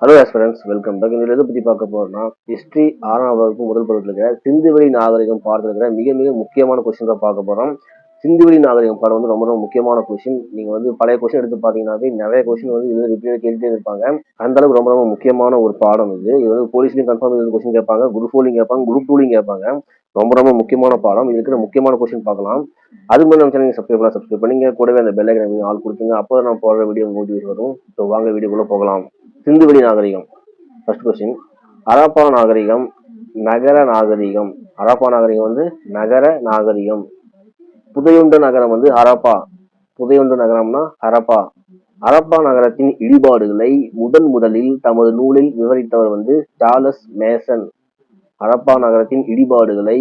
Hello aspirants, welcome back. இந்த எதை பற்றி பார்க்க போறோம்னா, ஹிஸ்ட்ரி 6ஆம் வகுப்பு முதல் பருவத்தில் இருக்கிற சிந்துவெளி நாகரிகம் பாடத்தில் இருக்கிற மிக மிக முக்கியமான கொஸ்டின் தான் பார்க்க போறோம். சிந்துவெளி நாகரிகம் பாடம் வந்து ரொம்ப ரொம்ப முக்கியமான கொஸ்டின். நீங்க வந்து பழைய கொஸ்டின் எடுத்து பார்த்தீங்கன்னாவே நிறைய கொஸ்டின் வந்து இது ரிப்பீட் கேட்டுட்டே இருப்பாங்க. அந்த அளவுக்கு ரொம்ப ரொம்ப முக்கியமான ஒரு பாடம் இது. இது வந்து போலீஸ்லையும் கன்ஃபார்ம் இது கொஸ்டின் கேட்பாங்க, குரூப் 4லையும் கேட்பாங்க, குரூப் 2லையும் கேட்பாங்க. ரொம்ப ரொம்ப முக்கியமான பாடம். இது இருக்கிற முக்கியமான கொஸ்டின் பார்க்கலாம். அதுக்கு முன்னாடி நம்ம சேனல் சப்ஸ்கிரைப் பண்ணீங்க, கூடவே அந்த பெல் ஐகானை ஆல் கொடுத்துங்க. அப்போ நான் போடுற வீடியோ நோட்டிஃபிகேஷன் வரும். ஸோ வாங்க வீடியோக்குள்ள போகலாம். சிந்துவெளி நாகரிகம். ஃபர்ஸ்ட் கொஸ்டின், ஹரப்பா நாகரிகம் நகர நாகரிகம். ஹரப்பா நாகரிகம் வந்து நகர நாகரிகம். புதையுண்ட நகரம் வந்து ஹரப்பா. புதையுண்ட நகரம்னா ஹரப்பா. ஹரப்பா நகரத்தின் இடிபாடுகளை முதலில் தமது நூலில் விவரித்தவர் வந்து சார்லஸ் மேசன். ஹரப்பா நகரத்தின் இடிபாடுகளை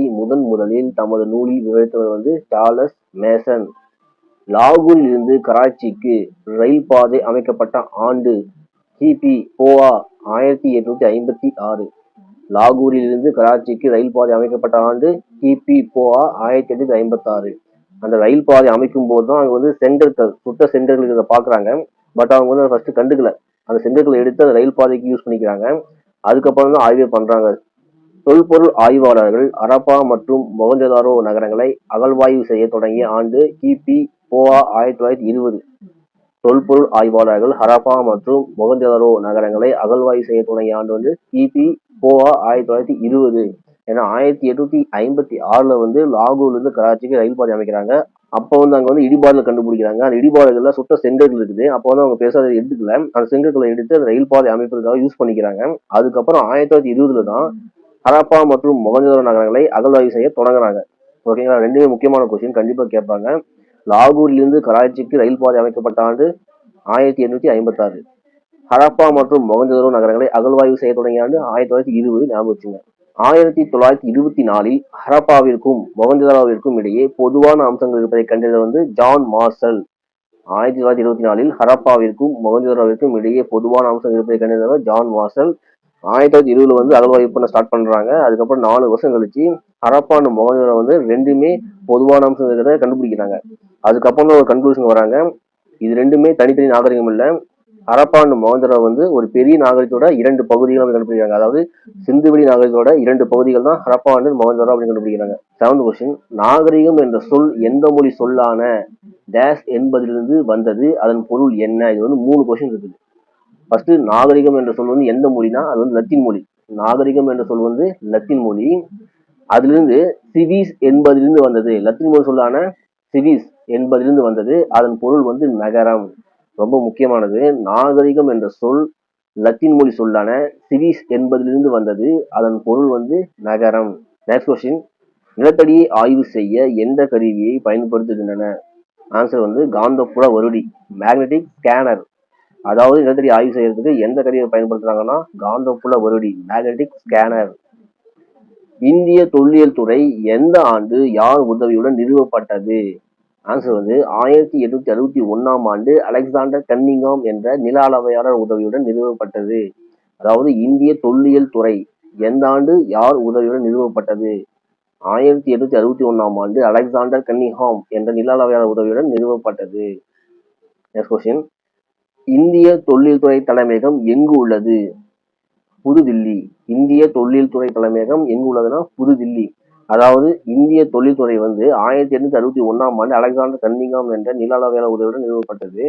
முதலில் தமது நூலில் விவரித்தவர் வந்து சார்லஸ் மேசன். லாகூரில் இருந்து கராச்சிக்கு ரயில் பாதை அமைக்கப்பட்ட ஆண்டு கிபி போவா 1856. லாகூரில் இருந்து கராச்சிக்கு ரயில் பாதை அமைக்கப்பட்ட ஆண்டு கிபி போவா 1856. அந்த ரயில் பாதை அமைக்கும் போது தான் அங்க வந்து செங்கற்கள், சுட்ட செங்கற்கள் இதை பாக்குறாங்க. பட் அவங்க வந்து ஃபர்ஸ்ட் கண்டுக்கல. அந்த செங்கற்களை எடுத்து அந்த ரயில் பாதைக்கு யூஸ் பண்ணிக்கிறாங்க. அதுக்கப்புறம் தான் ஆய்வே பண்றாங்க. தொல்பொருள் ஆய்வாளர்கள் ஹரப்பா மற்றும் மொஹஞ்சதாரோ நகரங்களை அகழ்வாய்வு செய்ய தொடங்கிய ஆண்டு கிபி போவா 1920. தொல்பொருள் ஆய்வாளர்கள் ஹரப்பா மற்றும் மொஹஞ்சதாரோ நகரங்களை அகழ்வாய்வு செய்ய தொடங்கிய ஆண்டு வந்து கிபி போவா 1920. ஏன்னா 1856 வந்து லாகூர்ல இருந்து கராச்சிக்கு ரயில் பாதை அமைக்கிறாங்க. அப்போ வந்து அங்க வந்து இடிபாடுகள் கண்டுபிடிக்கிறாங்க. அந்த இடிபாடுகள்ல சுட்ட செங்கற்கள் இருக்குது. அப்போ வந்து அவங்க பேச அதை எடுத்துக்கல. அந்த செங்கற்களை எடுத்து அந்த ரயில் பாதை அமைப்பதற்காக யூஸ் பண்ணிக்கிறாங்க. அதுக்கப்புறம் 1920 தான் ஹரப்பா மற்றும் மொஹஞ்சதாரோ நகரங்களை அகழ்வாய்வு செய்ய தொடங்குறாங்க. ஓகேங்களா? ரெண்டுமே முக்கியமான கொஸ்டின், கண்டிப்பா கேட்பாங்க. லாகூரில் இருந்து கராச்சிக்கு ரயில் பாதை அமைக்கப்பட்ட ஆண்டு 1856. ஹரப்பா மற்றும் மொஹஞ்சதாரோ நகரங்களை அகழ்வாய்வு செய்ய தொடங்கிய ஆண்டு 1920. ஞாபகம் வச்சுங்க. 1924 ஹரப்பாவிற்கும் மொஹஞ்சதாரோவிற்கும் இடையே பொதுவான அம்சங்கள் இருப்பதை கண்டறிந்த வந்து ஜான் மார்ஷல். 1924 ஹரப்பாவிற்கும் மொஹஞ்சதாரோவிற்கும் இடையே பொதுவான அம்சங்கள் இருப்பதை கண்டறிந்தவர் ஜான் மார்ஷல். 1920 வந்து அகழ்வாய்வு பண்ண ஸ்டார்ட் பண்றாங்க. அதுக்கப்புறம் 4 வருஷம் கழிச்சு ஹரப்பா அண்ட் மொஹஞ்சதாரோ வந்து ரெண்டுமே பொதுவான அம்சம் இருக்கிறத கண்டுபிடிக்கிறாங்க. அதுக்கப்புறம் தான் ஒரு கன்க்ளூஷன் வராங்க, இது ரெண்டுமே தனித்தனி நாகரிகம் இல்லை. ஹரப்பா அண்ட் மொஹஞ்சதாரோ வந்து ஒரு பெரிய நாகரிகத்தோட 2 பகுதிகள் கண்டுபிடிக்கிறாங்க. அதாவது சிந்துவெளி நாகரிகத்தோட 2 பகுதிகள் தான் ஹரப்பா அண்ட் மொஹஞ்சதாரோ அப்படின்னு கண்டுபிடிக்கிறாங்க. 7th கொஸ்டின், நாகரிகம் என்ற சொல் எந்த மொழி சொல்லான டேஷ் என்பதிலிருந்து வந்தது, அதன் பொருள் என்ன? இது வந்து 3 கொஸ்டின் இருக்குது. ஃபர்ஸ்ட், நாகரிகம் என்ற சொல் வந்து எந்த மொழினா அது வந்து லத்தீன் மொழி. நாகரிகம் என்ற சொல் வந்து லத்தீன் மொழி. அதிலிருந்து சிவிஸ் என்பதிலிருந்து வந்தது. லத்தீன் மொழி சொல்லான சிவிஸ் என்பதிலிருந்து வந்தது, அதன் பொருள் வந்து நகரம். ரொம்ப முக்கியமானது. நாகரிகம் என்ற சொல் லத்தீன் மொழி சொல்லான சிவிஸ் என்பதிலிருந்து வந்தது, அதன் பொருள் வந்து நகரம். நெக்ஸ்ட் கொஸ்டின், நிலத்தடியை ஆய்வு செய்ய எந்த கருவியை பயன்படுத்துகின்றன? ஆன்சர் வந்து காந்தப்புல வருடி, மேக்னெட்டிக் ஸ்கேனர். அதாவது நிலத்தடி ஆய்வு செய்யறதுக்கு எந்த கருவியை பயன்படுத்துறாங்கன்னா காந்தப்புல வருடி, மேக்னெட்டிக் ஸ்கேனர். இந்திய தொல்லியல் துறை எந்த ஆண்டு யார் உதவியுடன் நிறுவப்பட்டது? ஆன்சர் வந்து 1861 ஆண்டு அலெக்சாண்டர் கன்னிங்ஹாம் என்ற நில அளவையாளர் உதவியுடன் நிறுவப்பட்டது. அதாவது இந்திய தொல்லியல் துறை எந்த ஆண்டு யார் உதவியுடன் நிறுவப்பட்டது? 1861 ஆண்டு அலெக்சாண்டர் கன்னிங்ஹாம் என்ற நில அளவையாளர் உதவியுடன் நிறுவப்பட்டது. நெக்ஸ்ட் கொஸ்டின், இந்திய தொல்லியல் துறை தலைமையகம் எங்கு உள்ளது? புதுதில்லி. இந்திய தொல்லியல் துறை தலைமையகம் எங்கு உள்ளதுன்னா புதுதில்லி. அதாவது இந்திய தொழில்துறை வந்து 1861 ஆண்டு அலெக்சாண்டர் கன்னிங்ஹாம் என்ற நில அளவையாளர் உதவியுடன் நிறுவப்பட்டது.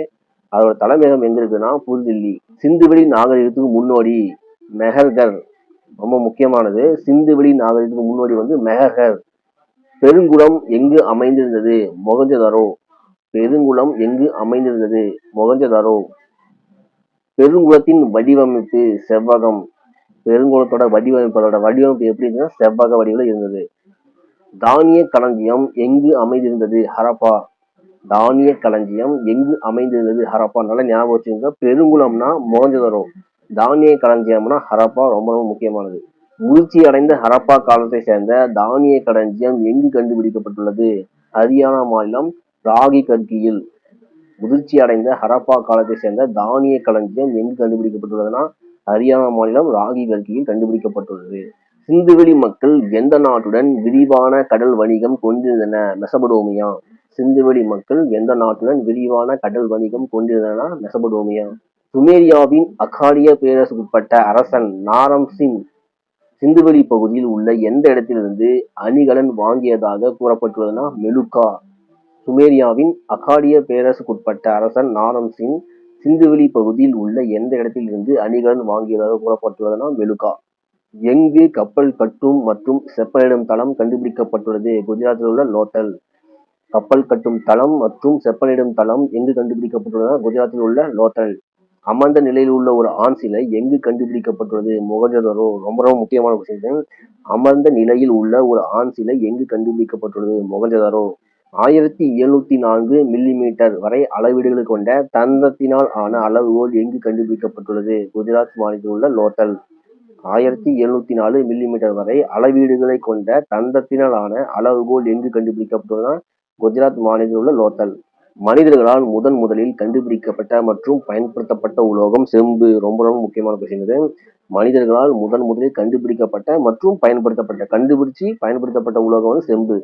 அதோட தலைமையகம் எங்க இருக்குன்னா புதுதில்லி. சிந்துவெளி நாகரிகத்துக்கு முன்னோடி மெஹர்கர். ரொம்ப முக்கியமானது. சிந்துவெளி நாகரிகத்துக்கு முன்னோடி வந்து மெஹர்கர். பெருங்குளம் எங்கு அமைந்திருந்தது? மொஹஞ்சதாரோ. பெருங்குளம் எங்கு அமைந்திருந்தது? மொஹஞ்சதாரோ. பெருங்குளத்தின் வடிவமைப்பு செவ்வகம். பெருங்குளத்தோட வடிவமைப்பு எப்படி இருந்ததுன்னா செவ்வக வடிவில் இருந்தது. தானிய களஞ்சியம் எங்கு அமைந்திருந்தது? ஹரப்பா. தானிய களஞ்சியம் எங்கு அமைந்திருந்தது? ஹரப்பா. நல்லா ஞாபகம் வச்சுங்க. பெருங்குளம்னா மொஹஞ்சதாரோ, தானிய களஞ்சியம்னா ஹரப்பா. ரொம்ப ரொம்ப முக்கியமானது. முதிர்ச்சி அடைந்த ஹரப்பா காலத்தை சேர்ந்த தானிய களஞ்சியம் எங்கு கண்டுபிடிக்கப்பட்டுள்ளது? ஹரியானா மாநிலம் ராகி கர்கியில். முதிர்ச்சி அடைந்த ஹரப்பா காலத்தை சேர்ந்த தானிய களஞ்சியம் எங்கு கண்டுபிடிக்கப்பட்டுள்ளதுன்னா ஹரியானா மாநிலம் ராகி கர்கியில் கண்டுபிடிக்கப்பட்டுள்ளது. சிந்துவெளி மக்கள் எந்த நாட்டுடன் விரிவான கடல் வணிகம் கொண்டிருந்தனர்? மெசபடோமியா. சிந்துவெளி மக்கள் எந்த நாட்டுடன் விரிவான கடல் வணிகம் கொண்டிருந்தனர்? மெசபடோமியா. சுமேரியாவின் அக்காடிய பேரரசுக்குட்பட்ட அரசன் நாரம் சின் சிந்துவெளி பகுதியில் உள்ள எந்த இடத்திலிருந்து அணிகலன் வாங்கியதாக கூறப்பட்டுள்ளதுன்னா மெலுக்கா. சுமேரியாவின் அக்காடிய பேரரசுக்குட்பட்ட அரசன் நாரம் சின் சிந்துவெளி பகுதியில் உள்ள எந்த இடத்திலிருந்து அணிகலன் வாங்கியதாக கூறப்பட்டுள்ளதுன்னா மெலுக்கா. எங்கு கப்பல் கட்டும் மற்றும் செப்பனிடும் தளம் கண்டுபிடிக்கப்பட்டுள்ளது? குஜராத்தில் உள்ள லோத்தல். கப்பல் கட்டும் தளம் மற்றும் செப்பனிடும் தளம் எங்கு கண்டுபிடிக்கப்பட்டுள்ளது? குஜராத்தில் உள்ள லோத்தல். அமர்ந்த நிலையில் உள்ள ஒரு ஆண் சிலை எங்கு கண்டுபிடிக்கப்பட்டுள்ளது? மொகஞ்சதாரோ. ரொம்ப ரொம்ப முக்கியமான விஷயம். அமர்ந்த நிலையில் உள்ள ஒரு ஆண் சிலை எங்கு கண்டுபிடிக்கப்பட்டுள்ளது? மொகஞ்சதாரோ. 1704 மில்லிமீட்டர் வரை அளவீடுகளை கொண்ட தந்தத்தினால் ஆன அளவுகோல் எங்கு கண்டுபிடிக்கப்பட்டுள்ளது? குஜராத் மாநிலத்தில் உள்ள லோத்தல். 1704 மில்லிமீட்டர் வரை அளவீடுகளை கொண்ட தந்தத்தினால் ஆன அளவுகோல் எங்கு கண்டுபிடிக்கப்பட்டுள்ளதுன்னா குஜராத் மாநிலத்தில் உள்ள லோத்தல். மனிதர்களால் முதலில் கண்டுபிடிக்கப்பட்ட மற்றும் பயன்படுத்தப்பட்ட உலோகம் செம்பு. ரொம்ப ரொம்ப முக்கியமான கொஸ்டின் இது. மனிதர்களால் முதலில் கண்டுபிடிக்கப்பட்ட மற்றும் பயன்படுத்தப்பட்ட உலோகம் வந்து செம்பு.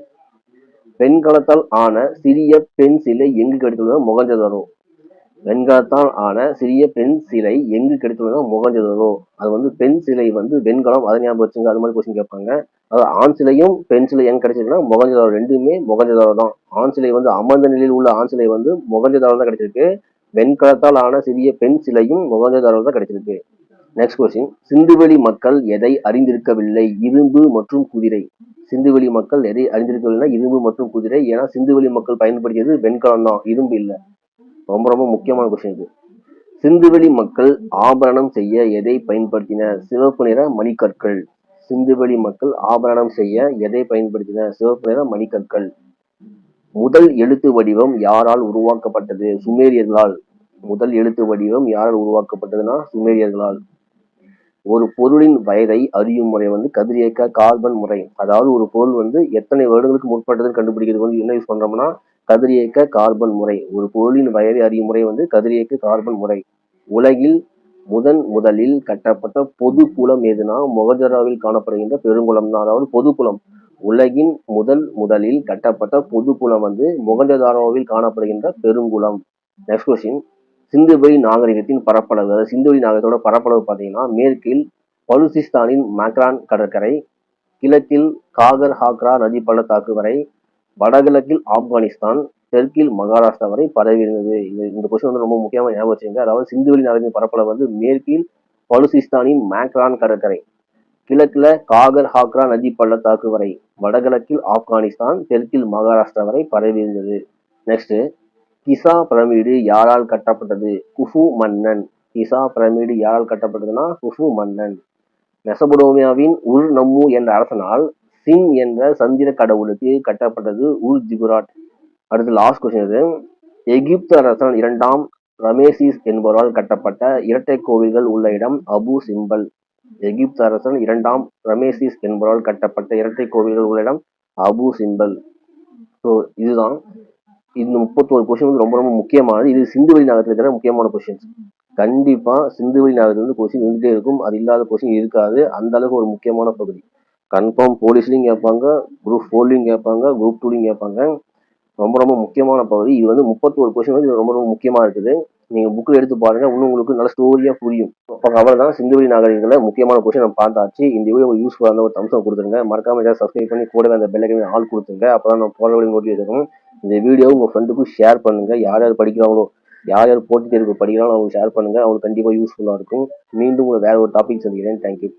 வெண்கலத்தால் ஆன சிறிய பெண் சிலை எங்கு கிடைத்துள்ளது? மொகஞ்சதாரோ. வெண்கலத்தால் ஆன சிறிய பெண் சிலை எங்கு கிடைத்துள்ளது? மொகஞ்சதாரோ. அது வந்து பெண் சிலை வந்து வெண்கலம், அதை ஞாபகம் வச்சுங்க. அது மாதிரி கொஸ்டின் கேட்பாங்க. அதாவது ஆண் சிலையும் பெண் சிலை எங்க கிடைச்சிருக்குன்னா மொகஞ்சதாரோ. ரெண்டுமே மொகஞ்சதாரோ தான். ஆண் சிலை வந்து அமர்ந்த நிலையில் உள்ள ஆண் சிலை வந்து மொகஞ்சதாரோ தான் கிடைச்சிருக்கு. வெண்கலத்தால் ஆன சிறிய பெண் சிலையும் மொகஞ்சதாரோ தான் கிடைச்சிருக்கு. Next question. சிந்துவெளி மக்கள் எதை அறிந்திருக்கவில்லை? இரும்பு மற்றும் குதிரை. சிந்துவெளி மக்கள் எதை அறிந்திருக்கவில்லை? இரும்பு மற்றும் குதிரை. ஏன்னா சிந்துவெளி மக்கள் பயன்படுத்தியது வெண்கலம் தான், இரும்பு இல்லை. ரொம்ப ரொம்ப முக்கியமான கொஸ்டின் இது. சிந்துவெளி மக்கள் ஆபரணம் செய்ய எதை பயன்படுத்தினர்? சிவப்பு நிற மணிக்கற்கள். சிந்துவெளி மக்கள் ஆபரணம் செய்ய எதை பயன்படுத்தினர்? சிவப்பு நிற மணிக்கற்கள். முதல் எழுத்து வடிவம் யாரால் உருவாக்கப்பட்டது? சுமேரியர்களால். முதல் எழுத்து வடிவம் யாரால் உருவாக்கப்பட்டதுன்னா சுமேரியர்களால். ஒரு பொருளின் வயதை அறியும் முறை வந்து கதிரியக்க கார்பன் முறை. அதாவது ஒரு பொருள் வந்து எத்தனை வருடங்களுக்கு முற்பட்டதுன்னு கண்டுபிடிக்கிறது வந்து என்ன யூஸ் பண்றோம்னா கதிரியக்க கார்பன் முறை. ஒரு பொருளின் வயதை அறியும் முறை வந்து கதிரியக்க கார்பன் முறை. உலகில் முதலில் கட்டப்பட்ட பொது குளம் எதுனா மொகஞ்சதாரோவில் காணப்படுகின்ற பெருங்குளம் தான். அதாவது பொதுக்குளம். உலகின் முதலில் கட்டப்பட்ட பொது குளம் வந்து மொகஞ்சதாரோவில் காணப்படுகின்ற பெருங்குளம். Next question. சிந்துவெளி நாகரிகத்தின் பரப்பளவு. அதாவது சிந்துவெளி நாகரிகத்தோட பரப்பளவு பார்த்தீங்கன்னா மேற்கில் பலுசிஸ்தானின் மேக்ரான் கடற்கரை, கிழக்கில் காகர் ஹாக்ரா நதி பள்ளத்தாக்கு வரை, வடகிழக்கில் ஆப்கானிஸ்தான், தெற்கில் மகாராஷ்டிரா வரை பரவி இருந்தது. இந்த கொஸ்டின் வந்து ரொம்ப முக்கியமா ஞாபகம் வச்சுங்க. அதாவது சிந்துவெளி நாகரிகத்தின் பரப்பளவு வந்து மேற்கில் பலுசிஸ்தானின் மேக்ரான் கடற்கரை, கிழக்குல காகர் ஹாக்ரா நதி பள்ளத்தாக்கு வரை, வடகிழக்கில் ஆப்கானிஸ்தான், தெற்கில் மகாராஷ்டிரா வரை பரவி இருந்தது. நெக்ஸ்ட். கிசா பிரமிடு யாரால் கட்டப்பட்டது? குஃபு மன்னன். கிசா பிரமிடு யாரால் கட்டப்பட்டதுன்னா குஃபு மன்னன். மெசபடோமியாவின் உர் நம்மு என்ற அரசனால் சின் என்ற சந்திர கடவுளுக்கு கட்டப்பட்டது உர் ஜிகுராட். அடுத்து லாஸ்ட் கொஸ்டின் இது. எகிப்து அரசன் 2ஆம் ரமேசிஸ் என்பவரால் கட்டப்பட்ட இரட்டை கோவில்கள் உள்ள இடம் அபு சிம்பல். எகிப்து அரசன் 2ஆம் ரமேசிஸ் என்பவரால் கட்டப்பட்ட இரட்டை கோவில்கள் உள்ள இடம் அபு சிம்பல். ஸோ இதுதான் இந்த 31 கொஸ்டின் வந்து ரொம்ப ரொம்ப முக்கியமானது. இது சிந்துவெளி நாகரிகத்தில் இருக்கிற முக்கியமான கொஸ்டின்ஸ். கண்டிப்பா சிந்துவெளி நாகரிகத்தில் வந்து கொஸ்டின் இருந்துட்டே இருக்கும். அது இல்லாத கொஸ்டின் இருக்காது. அந்த அளவுக்கு ஒரு முக்கியமான பகுதி. கன்ஃபார்ம் போலீஸ்லையும் கேட்பாங்க, குரூப் 4லையும் கேட்பாங்க, குரூப் 2லையும் கேட்பாங்க. ரொம்ப ரொம்ப முக்கியமான பகுதி. இது வந்து 31 கொஸ்டின் வந்து ரொம்ப ரொம்ப முக்கியமா இருக்குது. நீங்க புக்கில் எடுத்து பாருங்க, இன்னும் உங்களுக்கு நல்ல ஸ்டோரியா புரியும். அவ்வளவுதான் சிந்துவெளி நாகரிகங்கள முக்கியமான கொஸ்டின் நம்ம பார்த்தாச்சு. இந்த வீடியோ உங்களுக்கு யூஸ்ஃபுல்லாக இருந்தால் ஒரு தம்ஸ் அப் கொடுத்துருங்க. மறக்காம ஏதாவது சப்ஸ்கிரைப் பண்ணி கூடவே அந்த பெல் ஐக்கனை ஆல் கொடுத்துருங்க. அப்பதான் நம்ம போகிற வீடியோ நோட்டிஃபிகேஷன் இருக்கும். இந்த வீடியோ உங்க ஃப்ரெண்டுக்கும் ஷேர் பண்ணுங்க. யார் யார் படிக்கிறாங்களோ, யார் யார் போட்டித் தேர்வு படிக்கிறாங்களோ அவங்க ஷேர் பண்ணுங்க. அவங்களுக்கு கண்டிப்பா யூஸ்ஃபுல்லா இருக்கும். மீண்டும் வேற ஒரு டாபிக் சந்திக்கிறேன். தேங்க்யூ.